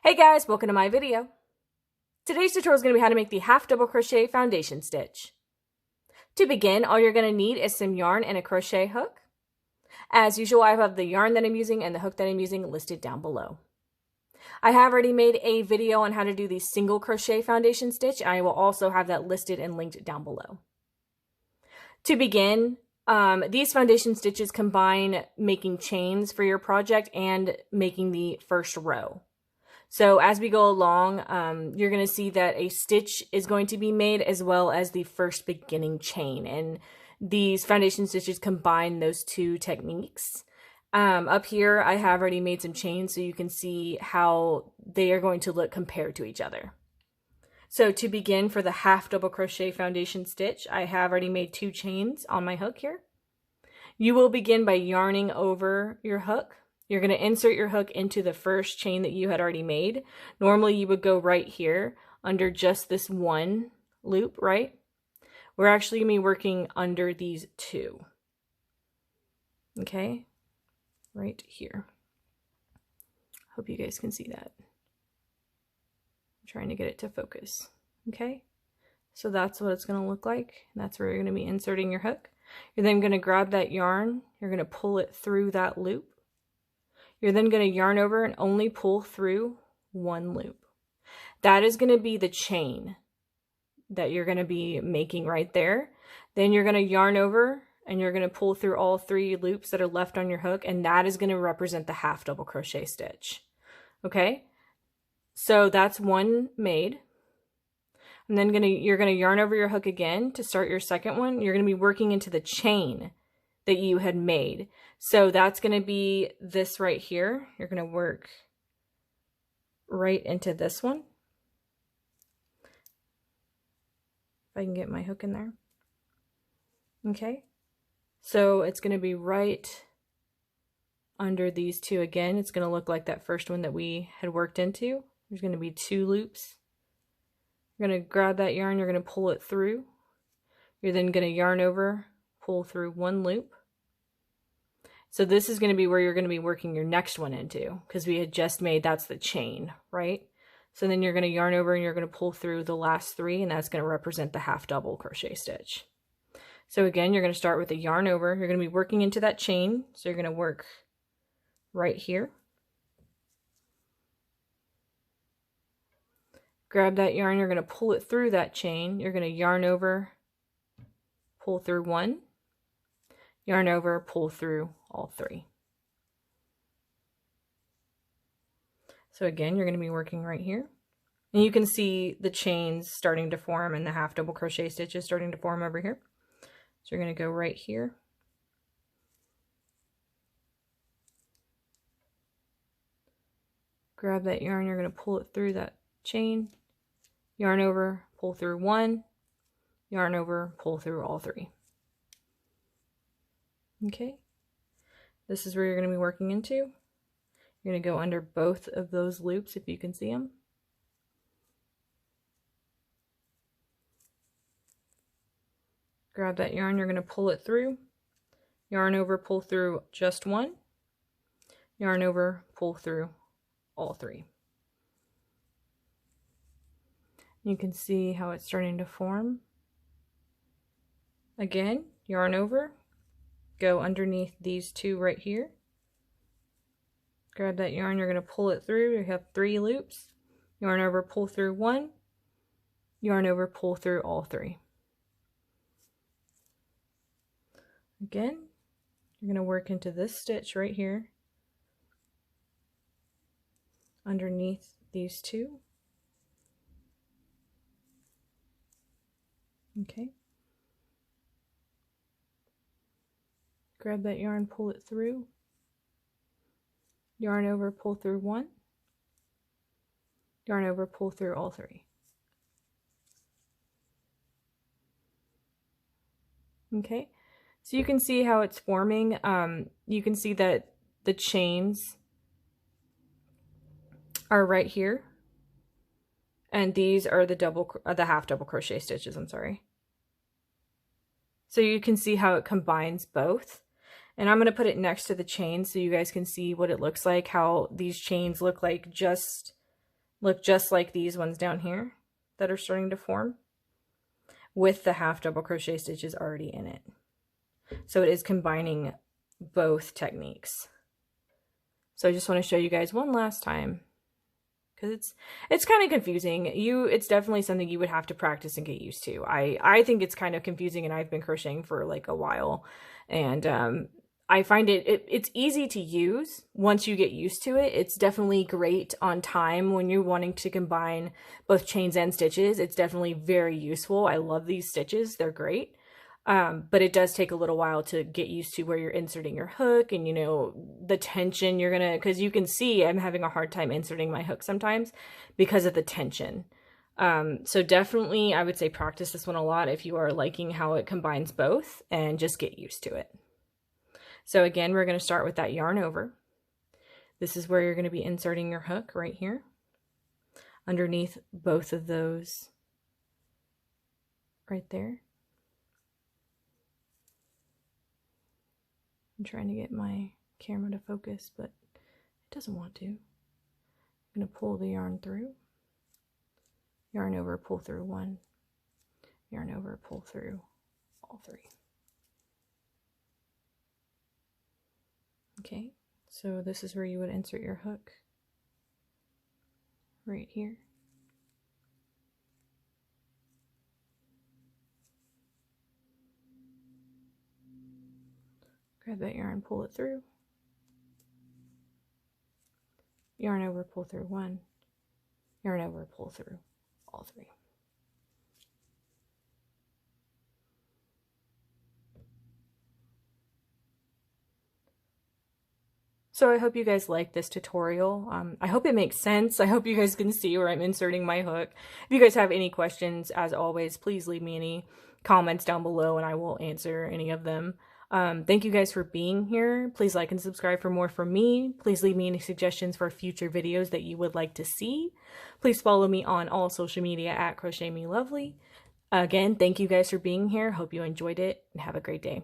Hey guys, welcome to my video. Today's tutorial is going to be how to make the half double crochet foundation stitch. To begin, all you're going to need is some yarn and a crochet hook. As usual, I have the yarn that I'm using and the hook that I'm using listed down below. I have already made a video on how to do the single crochet foundation stitch, and I will also have that listed and linked down below. To begin, these foundation stitches combine making chains for your project and making the first row. So as we go along, you're going to see that a stitch is going to be made as well as the first beginning chain. And these foundation stitches combine those two techniques. Up here, I have already made some chains so you can see how they are going to look compared to each other. So to begin for the half double crochet foundation stitch, I have already made 2 chains on my hook here. You will begin by yarning over your hook. You're going to insert your hook into the first chain that you had already made. Normally you would go right here under just this one loop, right? We're actually going to be working under these 2. Okay, right here. Hope you guys can see that. I'm trying to get it to focus. Okay, so that's what it's going to look like. That's where you're going to be inserting your hook. You're then going to grab that yarn. You're going to pull it through that loop. You're then going to yarn over and only pull through one loop. That is going to be the chain that you're going to be making right there. Then you're going to yarn over and you're going to pull through all 3 loops that are left on your hook, and that is going to represent the half double crochet stitch. Okay, so that's one made. And then you're going to yarn over your hook again to start your second one. You're going to be working into the chain that you had made. So that's going to be this right here. You're going to work right into this one. If I can get my hook in there. Okay. So it's going to be right under these 2 again. It's going to look like that first one that we had worked into. There's going to be 2 loops. You're going to grab that yarn, you're going to pull it through. You're then going to yarn over, pull through 1 loop. So this is going to be where you're going to be working your next one into, because we had just made, that's the chain, right? So then you're going to yarn over and you're going to pull through the last 3, and that's going to represent the half double crochet stitch. So again, you're going to start with a yarn over. You're going to be working into that chain. So you're going to work right here. Grab that yarn, you're going to pull it through that chain. You're going to yarn over, pull through 1, yarn over, pull through all 3. So again, you're going to be working right here. And you can see the chains starting to form and the half double crochet stitches starting to form over here. So you're going to go right here. Grab that yarn, you're going to pull it through that chain, yarn over, pull through 1, yarn over, pull through all 3. Okay, this is where you're going to be working into. You're going to go under both of those loops if you can see them. Grab that yarn, you're going to pull it through, yarn over, pull through just 1, yarn over, pull through all 3. You can see how it's starting to form. Again, yarn over, go underneath these 2 right here. Grab that yarn, you're going to pull it through. You have 3 loops. Yarn over, pull through 1, yarn over, pull through all 3. Again, you're going to work into this stitch right here underneath these 2. Okay. Grab that yarn, pull it through. Yarn over, pull through 1. Yarn over, pull through all 3. Okay. So you can see how it's forming. You can see that the chains are right here, and these are the half double crochet stitches. I'm sorry. So you can see how it combines both. And I'm going to put it next to the chain so you guys can see what it looks like, how these chains look like just look just like these ones down here that are starting to form, with the half double crochet stitches already in it. So it is combining both techniques. So I just want to show you guys one last time, because it's kind of confusing. It's definitely something you would have to practice and get used to. I think it's kind of confusing, and I've been crocheting for like a while, and I find it's easy to use once you get used to it. It's definitely great on time when you're wanting to combine both chains and stitches. It's definitely very useful. I love these stitches. They're great. But it does take a little while to get used to where you're inserting your hook, and, you know, the tension you're gonna, because you can see I'm having a hard time inserting my hook sometimes because of the tension. So definitely I would say practice this one a lot if you are liking how it combines both, and just get used to it. So again, we're going to start with that yarn over. This is where you're going to be inserting your hook right here underneath both of those right there. I'm trying to get my camera to focus, but it doesn't want to. I'm going to pull the yarn through, yarn over, pull through one, yarn over, pull through all three. Okay, so this is where you would insert your hook, right here. Grab that yarn, pull it through, yarn over, pull through one, yarn over, pull through all three. So I hope you guys like this tutorial. I hope it makes sense. I hope you guys can see where I'm inserting my hook. If you guys have any questions, as always, please leave me any comments down below and I will answer any of them. Thank you guys for being here. Please like and subscribe for more from me. Please leave me any suggestions for future videos that you would like to see. Please follow me on all social media at crochetmelovely. Again, thank you guys for being here. Hope you enjoyed it and have a great day.